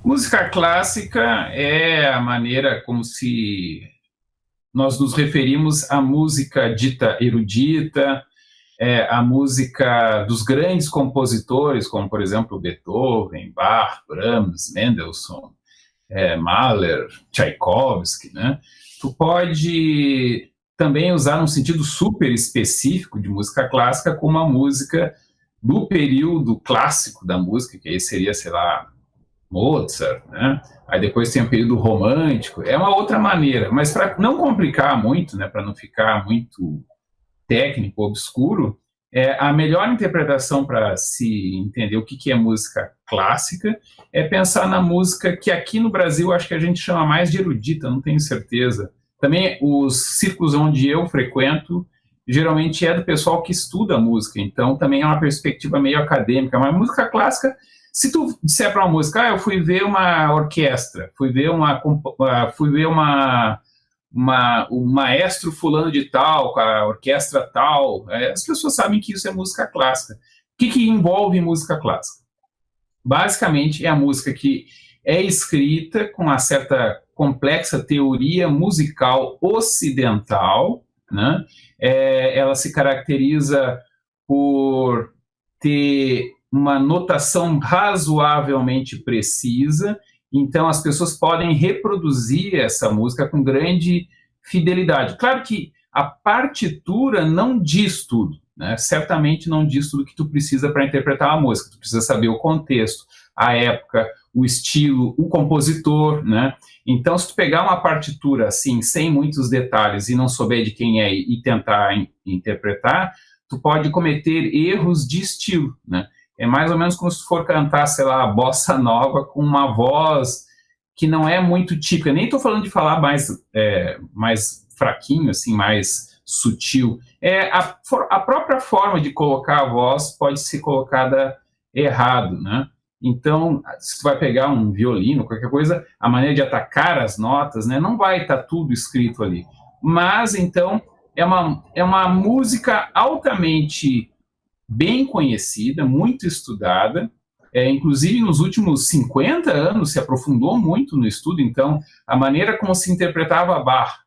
Música clássica é a maneira como se nós nos referimos à música dita erudita, a música dos grandes compositores, como, por exemplo, Beethoven, Bach, Brahms, Mendelssohn, Mahler, Tchaikovsky, né? Tu pode também usar num sentido super específico de música clássica como a música do período clássico da música, que aí seria, sei lá, Mozart, né? Aí depois tem o período romântico, é uma outra maneira, mas para não complicar muito, né, para não ficar muito técnico, obscuro, a melhor interpretação para se entender o que é música clássica é pensar na música que aqui no Brasil acho que a gente chama mais de erudita, não tenho certeza. Também os círculos onde eu frequento geralmente é do pessoal que estuda música, então também é uma perspectiva meio acadêmica, mas música clássica, se tu disser para uma música, eu fui ver uma orquestra, o maestro fulano de tal, com a orquestra tal, as pessoas sabem que isso é música clássica. O que envolve música clássica? Basicamente é a música que é escrita com uma certa complexa teoria musical ocidental, né? Ela se caracteriza por ter uma notação razoavelmente precisa, então as pessoas podem reproduzir essa música com grande fidelidade. Claro que a partitura não diz tudo, né? Certamente não diz tudo que tu precisa para interpretar a música. Tu precisa saber o contexto, a época, o estilo, o compositor, né? Então, se tu pegar uma partitura assim, sem muitos detalhes e não souber de quem é e tentar interpretar, tu pode cometer erros de estilo, né? É mais ou menos como se for cantar, sei lá, bossa nova com uma voz que não é muito típica. Nem estou falando de falar mais fraquinho, assim, mais sutil. A própria forma de colocar a voz pode ser colocada errado, né? Então, se tu vai pegar um violino, qualquer coisa, a maneira de atacar as notas, né, não vai estar tudo escrito ali. Mas, então, é uma música altamente bem conhecida, muito estudada, inclusive nos últimos 50 anos se aprofundou muito no estudo, então a maneira como se interpretava Bach,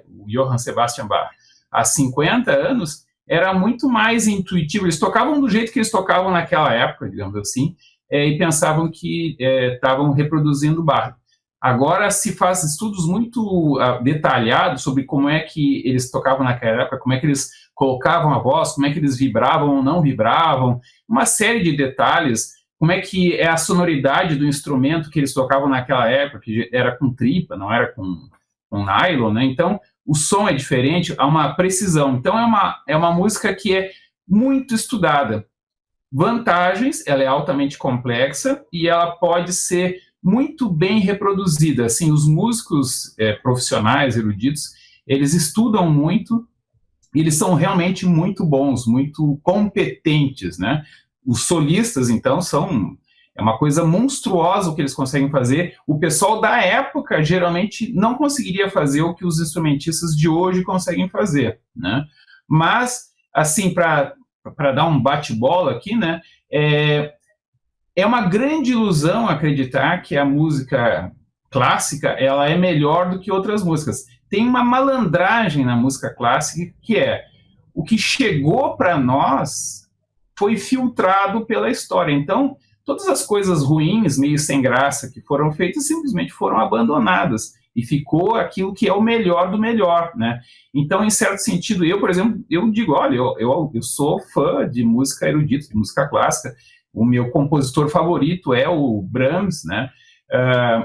o Johann Sebastian Bach, há 50 anos, era muito mais intuitivo, eles tocavam do jeito que eles tocavam naquela época, digamos assim, e pensavam que estavam reproduzindo Bach. Agora se faz estudos muito detalhados sobre como é que eles tocavam naquela época, como é que eles colocavam a voz, como é que eles vibravam ou não vibravam, uma série de detalhes, como é que é a sonoridade do instrumento que eles tocavam naquela época, que era com tripa, não era com nylon, né? Então, o som é diferente, há uma precisão. Então, é uma música que é muito estudada. Vantagens, ela é altamente complexa e ela pode ser muito bem reproduzida. Assim, os músicos profissionais, eruditos, eles estudam muito, eles são realmente muito bons, muito competentes, né? Os solistas, então, é uma coisa monstruosa o que eles conseguem fazer. O pessoal da época geralmente não conseguiria fazer o que os instrumentistas de hoje conseguem fazer, né? Mas, assim, para dar um bate-bola aqui, né? É uma grande ilusão acreditar que a música clássica ela é melhor do que outras músicas. Tem uma malandragem na música clássica que o que chegou para nós foi filtrado pela história. Então, todas as coisas ruins, meio sem graça, que foram feitas, simplesmente foram abandonadas. E ficou aquilo que é o melhor do melhor, né? Então, em certo sentido, eu, por exemplo, eu digo, olha, eu sou fã de música erudita, de música clássica. O meu compositor favorito é o Brahms, né?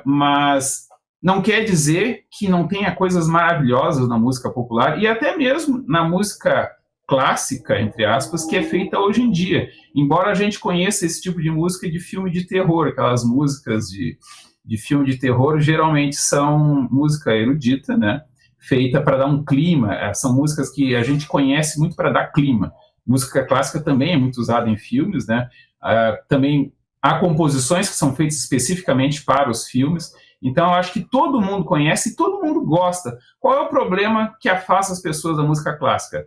Mas não quer dizer que não tenha coisas maravilhosas na música popular e até mesmo na música clássica, entre aspas, que é feita hoje em dia. Embora a gente conheça esse tipo de música de filme de terror, aquelas músicas de filme de terror geralmente são música erudita, né? Feita para dar um clima, são músicas que a gente conhece muito para dar clima. Música clássica também é muito usada em filmes, né? Também há composições que são feitas especificamente para os filmes, então eu acho que todo mundo conhece e todo mundo gosta. Qual é o problema que afasta as pessoas da música clássica?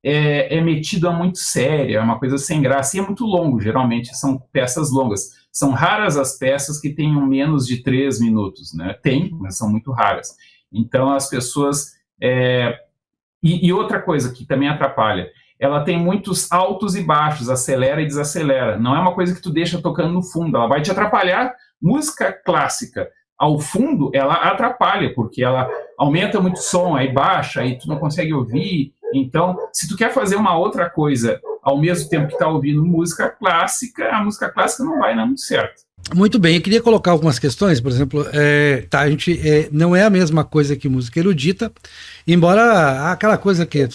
É metido a muito séria, é uma coisa sem graça, e é muito longo, geralmente são peças longas. São raras as peças que tenham menos de 3 minutos, né? Tem, mas são muito raras. Então, as pessoas... E outra coisa que também atrapalha, ela tem muitos altos e baixos, acelera e desacelera. Não é uma coisa que tu deixa tocando no fundo, ela vai te atrapalhar. Música clássica ao fundo, ela atrapalha, porque ela aumenta muito o som, aí baixa, aí tu não consegue ouvir. Então, se tu quer fazer uma outra coisa ao mesmo tempo que tá ouvindo música clássica, a música clássica não vai dar muito certo. Muito bem, eu queria colocar algumas questões, por exemplo, a gente não é a mesma coisa que música erudita, embora aquela coisa que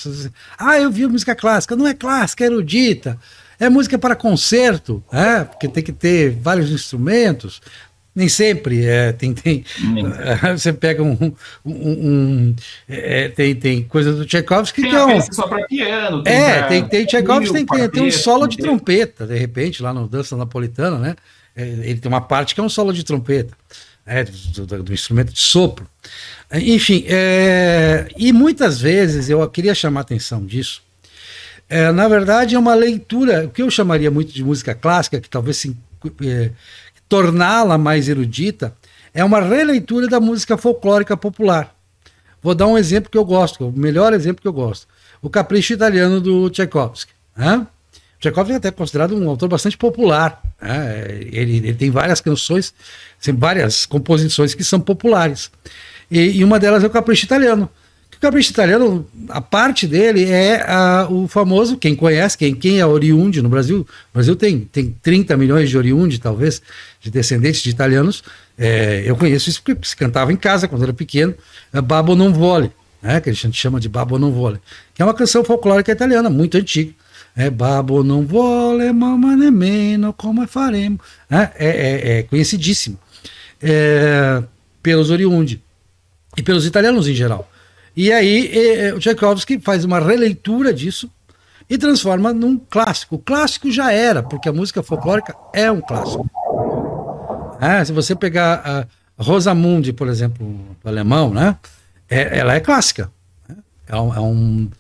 eu vi música clássica, não é clássica, é erudita, é música para concerto, porque tem que ter vários instrumentos, nem sempre você pega tem coisa do Tchaikovsky tem que é um só para piano, tem Tchaikovsky tem um solo de trompeta, de repente, lá no Dança Napolitana, né? Ele tem uma parte que é um solo de trompeta, do instrumento de sopro. Enfim, e muitas vezes eu queria chamar a atenção disso. Na verdade, é uma leitura, o que eu chamaria muito de música clássica, que talvez torná-la mais erudita, é uma releitura da música folclórica popular. Vou dar um exemplo que eu gosto, o melhor exemplo que eu gosto. O Capricho Italiano do Tchaikovsky. Tchaikovsky é até considerado um autor bastante popular. Ele tem várias canções, várias composições que são populares. E uma delas é o Capricho Italiano. O Capricho Italiano, a parte dele é o famoso, quem conhece, quem é oriundo no Brasil. O Brasil tem 30 milhões de oriundi, talvez, de descendentes de italianos. Eu conheço isso porque se cantava em casa quando era pequeno. Babbo non vuole, que a gente chama de Babbo non vuole, que é uma canção folclórica italiana, muito antiga. Babbo non vuole, mamma nemmeno, come faremo. É conhecidíssimo pelos oriundi e pelos italianos em geral. E aí o Tchaikovsky faz uma releitura disso e transforma num clássico. O clássico já era, porque a música folclórica é um clássico. Se você pegar a Rosamunde, por exemplo, do alemão, né? Ela é clássica. É um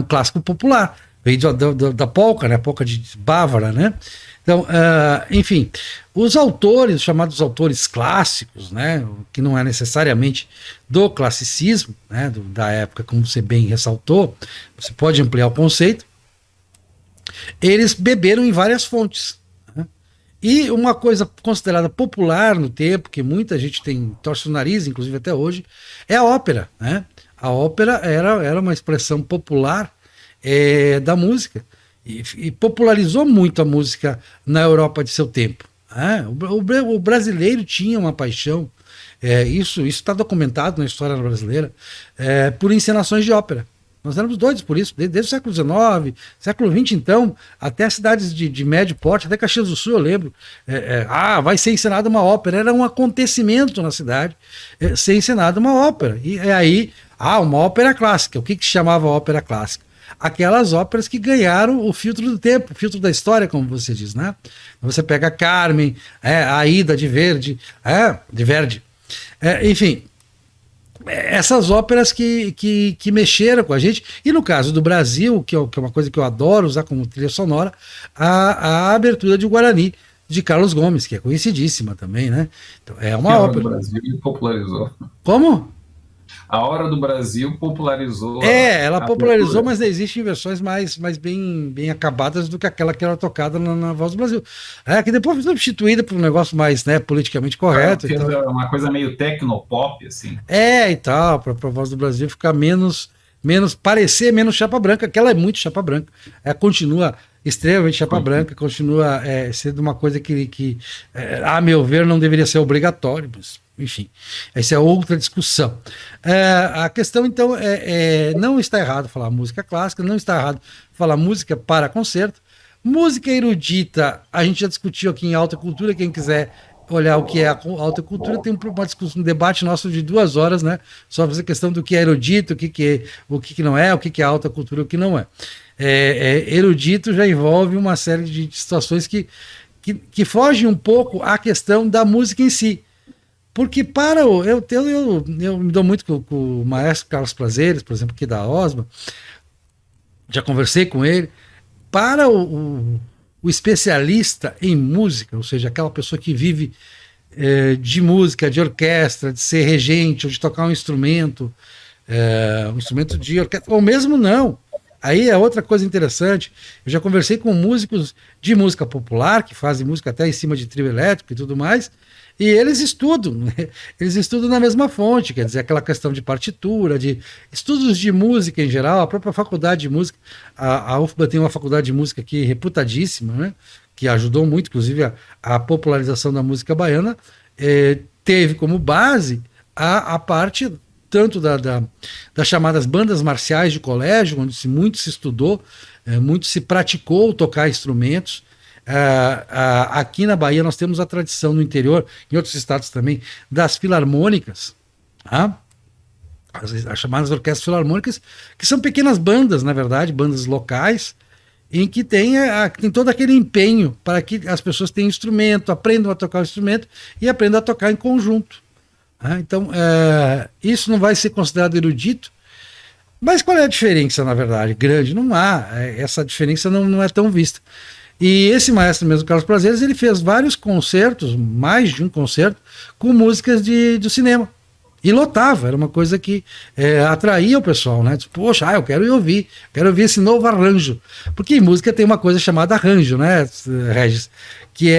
clássico popular. Veio da polca, né? Polca de bávara, né? Então, enfim, os autores, chamados autores clássicos, né? Que não é necessariamente do classicismo, né? Da época, como você bem ressaltou, você pode ampliar o conceito, eles beberam em várias fontes. Né? E uma coisa considerada popular no tempo, que muita gente torce o nariz, inclusive até hoje, é a ópera. Né? A ópera era uma expressão popular da música e popularizou muito a música na Europa de seu tempo. O brasileiro tinha uma paixão, isso está documentado na história brasileira, por encenações de ópera. Nós éramos doidos por isso, desde o século XIX, século XX, então, até cidades de médio porte, até Caxias do Sul, eu lembro. Vai ser encenada uma ópera. Era um acontecimento na cidade ser encenada uma ópera. E aí, uma ópera clássica. O que se chamava ópera clássica? Aquelas óperas que ganharam o filtro do tempo, o filtro da história, como você diz, né? Você pega Carmen, a Aida de Verdi, enfim, essas óperas que mexeram com a gente. E no caso do Brasil, que é uma coisa que eu adoro usar como trilha sonora, a abertura de Guarani, de Carlos Gomes, que é conhecidíssima também, né? Então, é uma ópera. O Brasil popularizou. Como? A Hora do Brasil popularizou. Ela popularizou, mas existem versões mais bem acabadas do que aquela que era tocada na Voz do Brasil. Que depois foi substituída por um negócio mais, né, politicamente correto. Fez uma coisa meio tecnopop, assim. E tal, para a Voz do Brasil ficar parecer menos chapa branca, que ela é muito chapa branca. Continua extremamente chapa branca, continua sendo uma coisa que a meu ver, não deveria ser obrigatório, mas enfim, essa é outra discussão. A questão, então, não está errado falar música clássica, não está errado falar música para concerto. Música erudita, a gente já discutiu aqui em Alta Cultura, quem quiser olhar o que é a alta cultura, tem uma discussão, um debate nosso de 2 horas, né, sobre essa questão do que é erudito, o que não é, o que é alta cultura, o que não é. Erudito já envolve uma série de situações que fogem um pouco à questão da música em si. Porque eu me dou muito com o maestro Carlos Prazeres, por exemplo, aqui da OSMA, já conversei com ele. Para o o especialista em música, ou seja, aquela pessoa que vive de música, de orquestra, de ser regente, ou de tocar um instrumento de orquestra, ou mesmo não. Aí é outra coisa interessante. Eu já conversei com músicos de música popular, que fazem música até em cima de trio elétrico e tudo mais, e eles estudam, né? Eles estudam na mesma fonte, quer dizer, aquela questão de partitura, de estudos de música em geral, a própria faculdade de música, a UFBA tem uma faculdade de música aqui reputadíssima, né? Que ajudou muito, inclusive, a popularização da música baiana, teve como base a parte tanto das chamadas bandas marciais de colégio, onde muito se estudou, muito se praticou tocar instrumentos. Aqui na Bahia nós temos a tradição no interior, em outros estados também, das filarmônicas, tá? As chamadas orquestras filarmônicas, que são pequenas bandas, na verdade, bandas locais, em que tem todo aquele empenho para que as pessoas tenham instrumento, aprendam a tocar o instrumento e aprendam a tocar em conjunto. Então, isso não vai ser considerado erudito, mas qual é a diferença, na verdade? Grande, não há. Essa diferença não é tão vista. E esse maestro mesmo, Carlos Prazeres, ele fez vários concertos, mais de um concerto, com músicas do cinema. E lotava, era uma coisa que atraía o pessoal, né? Poxa, eu quero ouvir esse novo arranjo. Porque em música tem uma coisa chamada arranjo, né, Regis? Que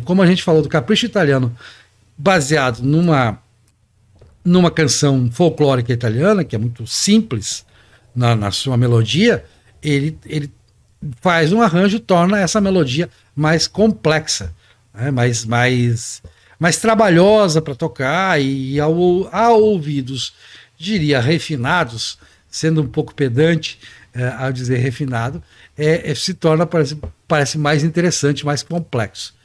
como a gente falou do Capricho Italiano, baseado numa canção folclórica italiana, que é muito simples na sua melodia, ele faz um arranjo, torna essa melodia mais complexa, né? mais trabalhosa para tocar, e a ouvidos, diria, refinados, sendo um pouco pedante ao dizer refinado, se torna, parece mais interessante, mais complexo.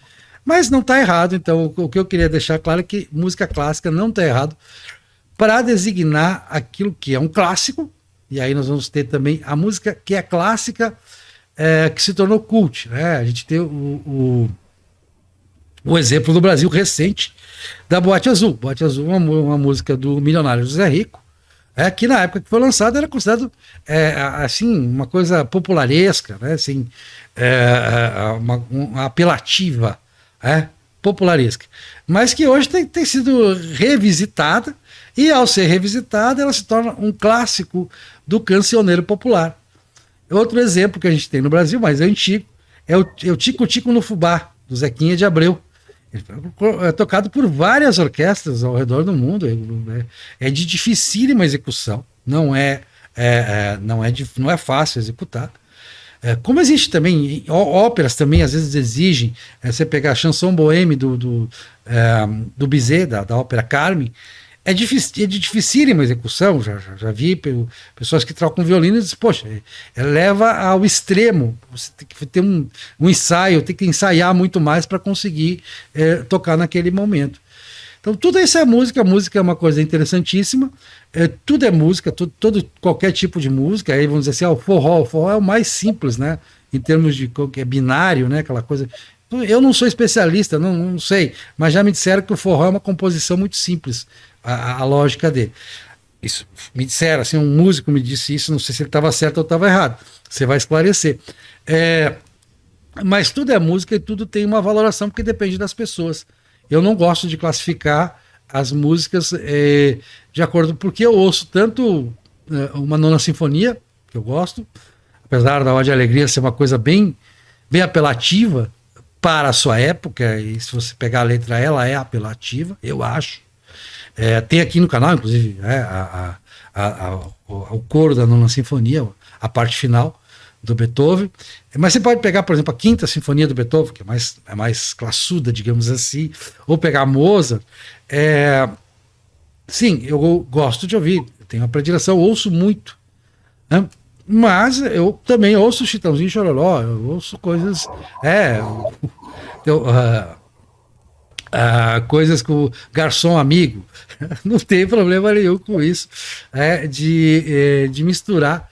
Mas não está errado, então o que eu queria deixar claro é que música clássica não está errado para designar aquilo que é um clássico, e aí nós vamos ter também a música que é clássica, que se tornou cult, né? A gente tem o exemplo do Brasil recente da Boate Azul. Boate Azul é uma música do milionário José Rico, que na época que foi lançada era considerado assim, uma coisa popularesca, né? Assim, uma apelativa, popularesca, mas que hoje tem sido revisitada, e ao ser revisitada ela se torna um clássico do cancioneiro popular. Outro exemplo que a gente tem no Brasil, mas é antigo, é o Tico Tico no Fubá, do Zequinha de Abreu. Ele foi tocado por várias orquestras ao redor do mundo, é de dificílima execução, não é fácil executar. Como existe também, óperas também às vezes exigem, você pegar a Chanson Bohème do Bizet, da ópera Carmen, é de dificílima execução, já vi pessoas que trocam violino e dizem, poxa, leva ao extremo, você tem que ter um ensaio, tem que ensaiar muito mais para conseguir tocar naquele momento. Então tudo isso é música, a música é uma coisa interessantíssima, tudo é música, qualquer tipo de música, aí vamos dizer assim, o forró é o mais simples, né, em termos de que é binário, né, aquela coisa. Eu não sou especialista, não sei, mas já me disseram que o forró é uma composição muito simples, a lógica dele. Isso me disseram, assim, um músico me disse isso, não sei se ele estava certo ou estava errado, você vai esclarecer. Mas tudo é música e tudo tem uma valoração, porque depende das pessoas. Eu não gosto de classificar as músicas de acordo, porque eu ouço tanto uma Nona Sinfonia, que eu gosto, apesar da Ode e Alegria ser uma coisa bem, bem apelativa para a sua época, e se você pegar a letra, ela é apelativa, eu acho. Tem aqui no canal, inclusive, o coro da Nona Sinfonia, a parte final do Beethoven. Mas você pode pegar, por exemplo, a Quinta Sinfonia do Beethoven, que é mais classuda, digamos assim, ou pegar Mozart. Sim, eu gosto de ouvir, eu tenho uma predileção, eu ouço muito, né? Mas eu também ouço Chitãozinho e Chororó, eu ouço coisas... coisas com o garçom amigo, não tem problema nenhum com isso, de misturar,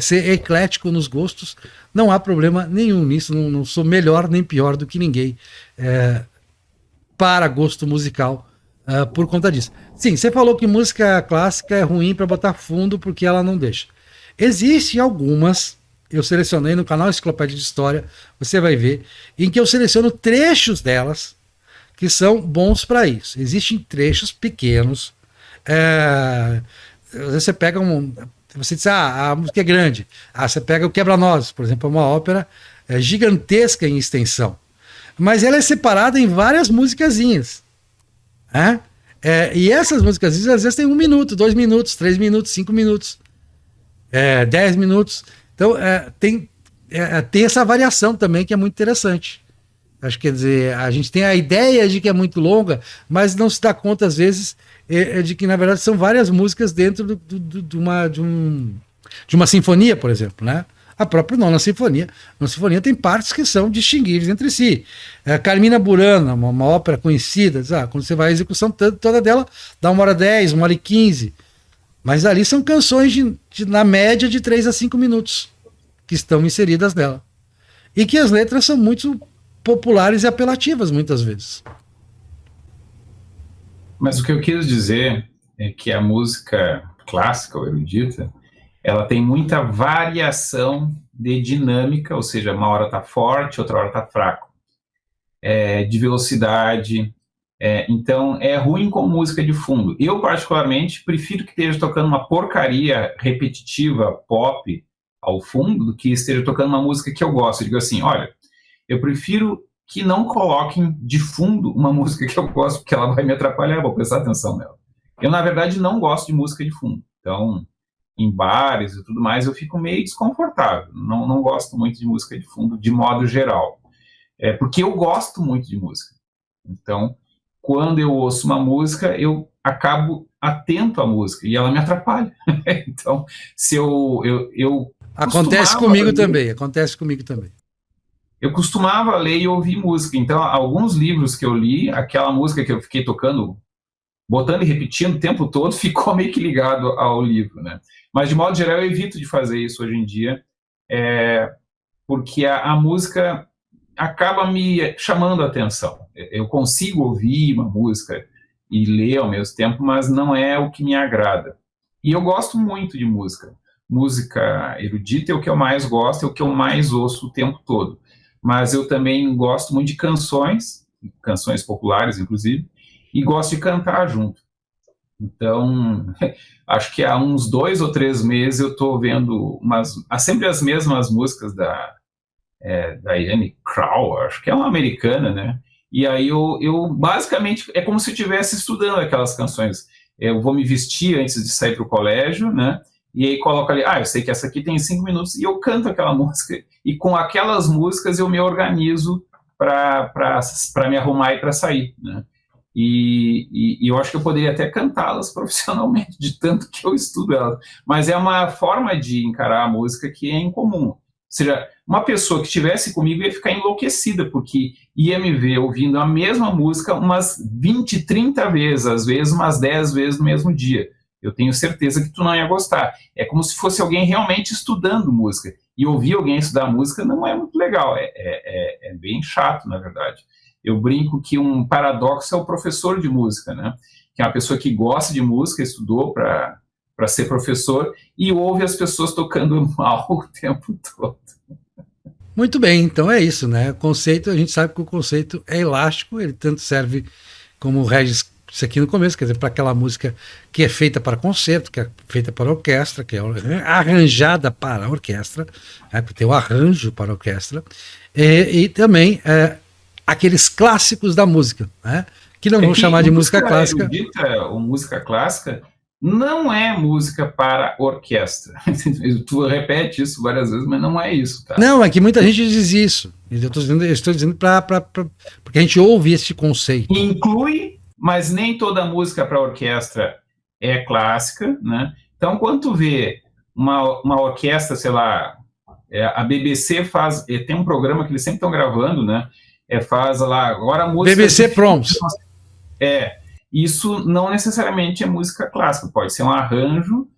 ser eclético nos gostos, não há problema nenhum nisso, não sou melhor nem pior do que ninguém para gosto musical por conta disso. Sim, você falou que música clássica é ruim para botar fundo porque ela não deixa. Existem algumas eu selecionei no canal Enciclopédia de História, você vai ver, em que eu seleciono trechos delas que são bons para isso. Existem trechos pequenos. Você pega você diz, a música é grande. Você pega o Quebra-Nozes, por exemplo, é uma ópera gigantesca em extensão. Mas ela é separada em várias musicazinhas. Né? E essas musicazinhas, às vezes, tem 1 minuto, 2 minutos, 3 minutos, 5 minutos, 10 minutos. Então, tem essa variação também que é muito interessante. Acho que, quer dizer, a gente tem a ideia de que é muito longa, mas não se dá conta, às vezes, de que, na verdade, são várias músicas dentro de uma sinfonia, por exemplo, né? A própria Nona Sinfonia. A Nona Sinfonia tem partes que são distinguíveis entre si. Carmina Burana, uma ópera conhecida, quando você vai à execução toda dela, dá 1h10, 1h15. Mas ali são canções na média de 3 a 5 minutos que estão inseridas nela. E que as letras são muito populares e apelativas, muitas vezes. Mas o que eu quis dizer é que a música clássica ou erudita, ela tem muita variação de dinâmica, ou seja, uma hora está forte, outra hora está fraco, de velocidade. Então, é ruim com música de fundo. Eu, particularmente, prefiro que esteja tocando uma porcaria repetitiva, pop, ao fundo, do que esteja tocando uma música que eu gosto. Eu digo assim, olha, eu prefiro que não coloquem de fundo uma música que eu gosto, porque ela vai me atrapalhar, vou prestar atenção nela. Eu, na verdade, não gosto de música de fundo. Então, em bares e tudo mais, eu fico meio desconfortável. Não gosto muito de música de fundo, de modo geral. Porque eu gosto muito de música. Então, quando eu ouço uma música, eu acabo atento à música e ela me atrapalha. Então, se eu acontece comigo também. Eu costumava ler e ouvir música. Então, alguns livros que eu li, aquela música que eu fiquei tocando, botando e repetindo o tempo todo, ficou meio que ligado ao livro, né? Mas, de modo geral, eu evito de fazer isso hoje em dia, porque a música acaba me chamando a atenção. Eu consigo ouvir uma música e ler ao mesmo tempo, mas não é o que me agrada. E eu gosto muito de música. Música erudita é o que eu mais gosto, é o que eu mais ouço o tempo todo. Mas eu também gosto muito de canções populares, inclusive, e gosto de cantar junto. Então, acho que há uns 2 ou 3 meses eu estou vendo sempre as mesmas músicas da Diane Krall, acho que é uma americana, né? E aí eu basicamente, é como se eu estivesse estudando aquelas canções. Eu vou me vestir antes de sair para o colégio, né? E aí coloco ali, eu sei que essa aqui tem 5 minutos, e eu canto aquela música, e com aquelas músicas eu me organizo para me arrumar e para sair, né? E eu acho que eu poderia até cantá-las profissionalmente, de tanto que eu estudo elas. Mas é uma forma de encarar a música que é incomum. Ou seja, uma pessoa que estivesse comigo ia ficar enlouquecida, porque ia me ver ouvindo a mesma música umas 20, 30 vezes, às vezes umas 10 vezes no mesmo dia. Eu tenho certeza que tu não ia gostar. É como se fosse alguém realmente estudando música. E ouvir alguém estudar música não é muito legal. É bem chato, na verdade. Eu brinco que um paradoxo é o professor de música, né? Que é uma pessoa que gosta de música, estudou para ser professor e ouve as pessoas tocando mal o tempo todo. Muito bem, então é isso, né? O conceito, a gente sabe que o conceito é elástico, ele tanto serve, como o Regis disse aqui no começo, quer dizer, para aquela música que é feita para concerto, que é feita para orquestra, que é arranjada para a orquestra, né? Porque tem o arranjo para a orquestra, e também aqueles clássicos da música, né? Que não vão chamar de música clássica. Erudita, ou música clássica não é música para orquestra. Tu repete isso várias vezes, mas não é isso, tá? Não, é que muita gente diz isso. Eu estou dizendo porque a gente ouve esse conceito. Inclui, mas nem toda música para orquestra é clássica, né? Então, quando tu vê uma orquestra, sei lá, a BBC tem um programa que eles sempre estão gravando, né? Faz lá, agora a música... BBC Proms. Isso não necessariamente é música clássica, pode ser um arranjo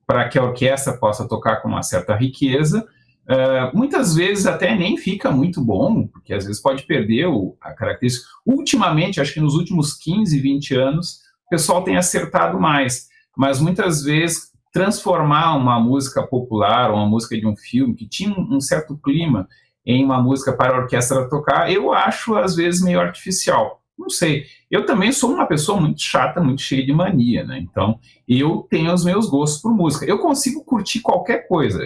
para que a orquestra possa tocar com uma certa riqueza. Muitas vezes até nem fica muito bom, porque às vezes pode perder a característica. Ultimamente, acho que nos últimos 15, 20 anos, o pessoal tem acertado mais, mas muitas vezes transformar uma música popular, ou uma música de um filme, que tinha um certo clima, em uma música para a orquestra tocar, eu acho, às vezes, meio artificial. Não sei. Eu também sou uma pessoa muito chata, muito cheia de mania, né? Então, eu tenho os meus gostos por música. Eu consigo curtir qualquer coisa.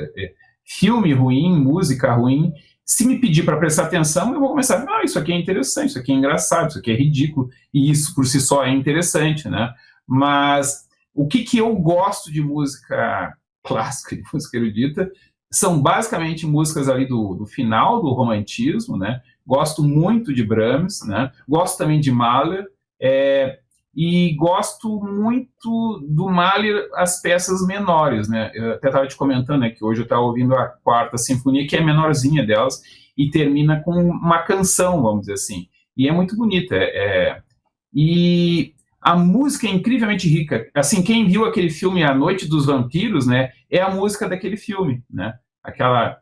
Filme ruim, música ruim. Se me pedir para prestar atenção, eu vou começar a isso aqui é interessante, isso aqui é engraçado, isso aqui é ridículo, e isso por si só é interessante, né? Mas o que eu gosto de música clássica, de música erudita, são basicamente músicas ali do final do romantismo, né? Gosto muito de Brahms, né? Gosto também de Mahler, e gosto muito do Mahler as peças menores, né? Eu até estava te comentando, né, que hoje eu estava ouvindo a Quarta Sinfonia, que é a menorzinha delas, e termina com uma canção, vamos dizer assim. E é muito bonita. E a música é incrivelmente rica. Assim, quem viu aquele filme A Noite dos Vampiros, né, é a música daquele filme, né? Aquela...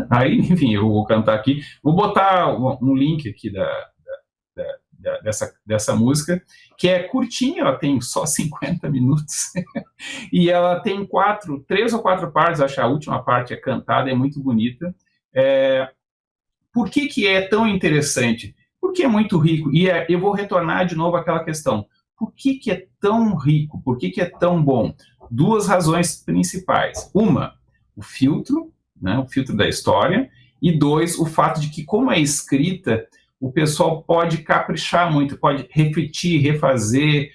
Aí, enfim, eu vou cantar aqui. Vou botar um link aqui dessa música, que é curtinha, ela tem só 50 minutos. E ela tem 3 ou 4 partes, acho que a última parte é cantada, é muito bonita. Por que é tão interessante? Porque é muito rico. E eu vou retornar de novo àquela questão. Por que é tão rico? Por que é tão bom? 2 razões principais. Uma, o filtro, né, o filtro da história. E 2, o fato de que, como é escrita, o pessoal pode caprichar muito, pode repetir, refazer.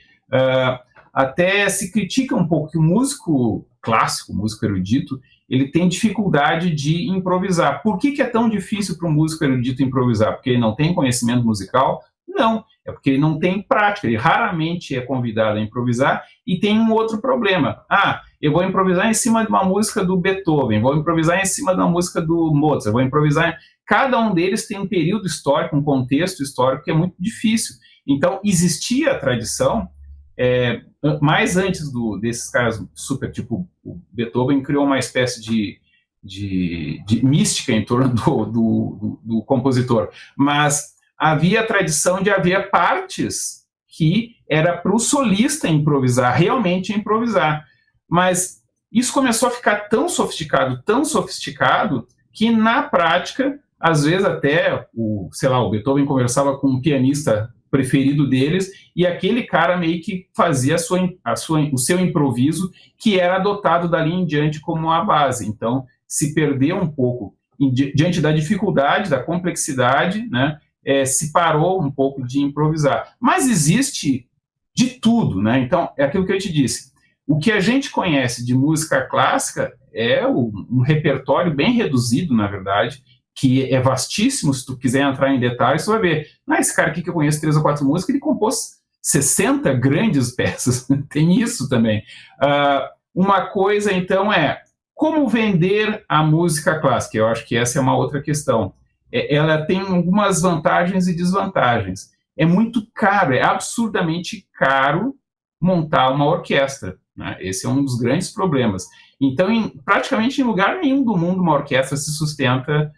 Até se critica um pouco que o músico clássico, o músico erudito, ele tem dificuldade de improvisar. Por que é tão difícil para um músico erudito improvisar? Porque ele não tem conhecimento musical? Não, é porque ele não tem prática, ele raramente é convidado a improvisar. E tem um outro problema. Eu vou improvisar em cima de uma música do Beethoven, vou improvisar em cima de uma música do Mozart, vou improvisar... Cada um deles tem um período histórico, um contexto histórico que é muito difícil. Então, existia a tradição... mais antes desses caras super, tipo, o Beethoven criou uma espécie de mística em torno do compositor, mas havia a tradição de haver partes que era para o solista improvisar, realmente improvisar, mas isso começou a ficar tão sofisticado, que na prática, às vezes até, o Beethoven conversava com um pianista preferido deles, e aquele cara meio que fazia o seu improviso, que era adotado dali em diante como a base. Então, se perdeu um pouco diante da dificuldade, da complexidade, né, se parou um pouco de improvisar. Mas existe de tudo, né? Então, é aquilo que eu te disse. O que a gente conhece de música clássica é um repertório bem reduzido, na verdade, que é vastíssimo. Se tu quiser entrar em detalhes, tu vai ver. Esse cara aqui que eu conheço 3 ou 4 músicas, ele compôs 60 grandes peças. Tem isso também. Uma coisa, então, é como vender a música clássica. Eu acho que essa é uma outra questão. Ela tem algumas vantagens e desvantagens. É muito caro, é absurdamente caro montar uma orquestra, né? Esse é um dos grandes problemas. Então, praticamente em lugar nenhum do mundo uma orquestra se sustenta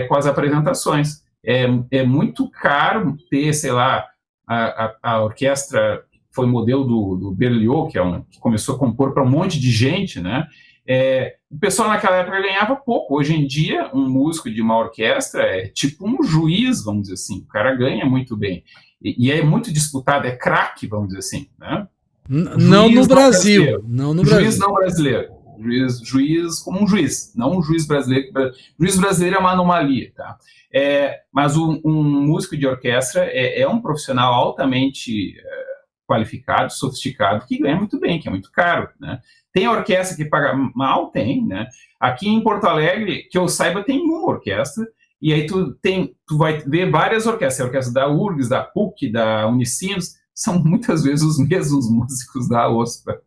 com as apresentações. É muito caro ter, sei lá, a orquestra foi modelo do Berlioz, que começou a compor para um monte de gente, né? O pessoal naquela época ganhava pouco. Hoje em dia, um músico de uma orquestra é tipo um juiz, vamos dizer assim. O cara ganha muito bem. E é muito disputado, é craque, vamos dizer assim, né? Não no Brasil. Não no Brasil. Juiz não brasileiro. Juiz como um juiz, não um juiz brasileiro. Juiz brasileiro é uma anomalia, tá? Mas um músico de orquestra é um profissional altamente qualificado, sofisticado, que ganha muito bem, que é muito caro, né? Tem orquestra que paga mal? Tem, né? Aqui em Porto Alegre, que eu saiba, tem uma orquestra, e aí tu vai ver várias orquestras. A orquestra da URGS, da PUC, da Unicinos, são muitas vezes os mesmos músicos da OSPA.